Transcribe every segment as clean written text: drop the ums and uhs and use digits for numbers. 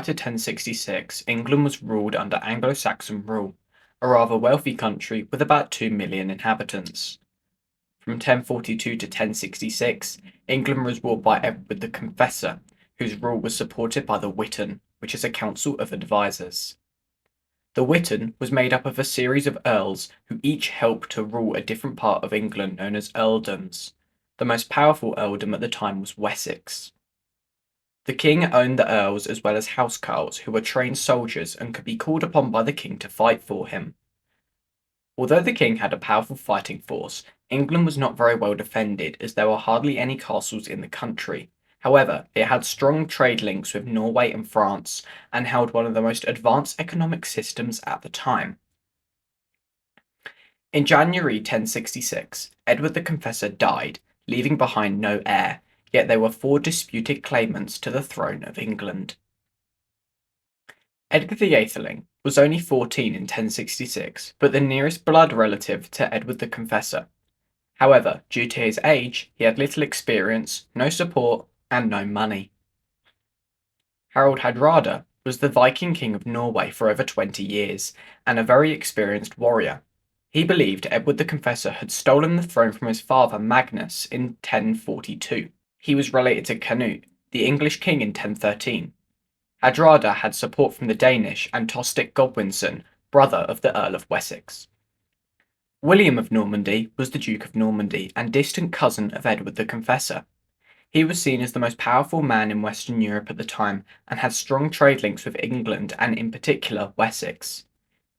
to 1066, England was ruled under Anglo-Saxon rule, a rather wealthy country with about 2 million inhabitants. From 1042 to 1066, England was ruled by Edward the Confessor, whose rule was supported by the Witan, which is a council of advisors. The Witan was made up of a series of earls who each helped to rule a different part of England known as earldoms. The most powerful earldom at the time was Wessex. The king owned the earls as well as housecarls who were trained soldiers and could be called upon by the king to fight for him. Although the king had a powerful fighting force, England was not very well defended as there were hardly any castles in the country. However, it had strong trade links with Norway and France and held one of the most advanced economic systems at the time. In January 1066, Edward the Confessor died, leaving behind no heir, yet there were 4 disputed claimants to the throne of England. Edgar the Atheling was only 14 in 1066, but the nearest blood relative to Edward the Confessor. However, due to his age, he had little experience, no support, and no money. Harald Hardrada was the Viking king of Norway for over 20 years, and a very experienced warrior. He believed Edward the Confessor had stolen the throne from his father Magnus in 1042. He was related to Canute, the English king in 1013. Hardrada had support from the Danish and Tostig Godwinson, brother of the Earl of Wessex. William of Normandy was the Duke of Normandy and distant cousin of Edward the Confessor. He was seen as the most powerful man in Western Europe at the time and had strong trade links with England and in particular Wessex.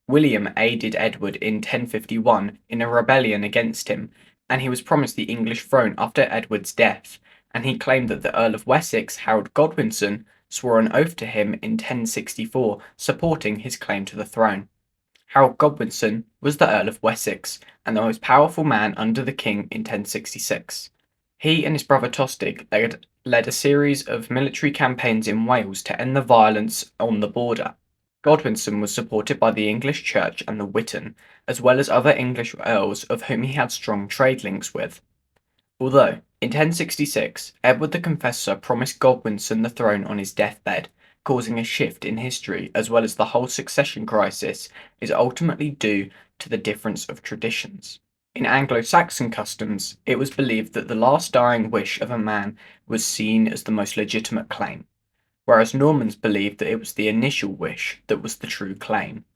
William aided Edward in 1051 in a rebellion against him, and he was promised the English throne after Edward's death, and he claimed that the Earl of Wessex, Harold Godwinson, swore an oath to him in 1064 supporting his claim to the throne. Harold Godwinson was the Earl of Wessex and the most powerful man under the king in 1066. He and his brother Tostig led a series of military campaigns in Wales to end the violence on the border. Godwinson was supported by the English Church and the Witan, as well as other English earls of whom he had strong trade links with. Although, in 1066, Edward the Confessor promised Godwinson the throne on his deathbed, causing a shift in history as well as the whole succession crisis is ultimately due to the difference of traditions. In Anglo-Saxon customs, it was believed that the last dying wish of a man was seen as the most legitimate claim, whereas Normans believed that it was the initial wish that was the true claim.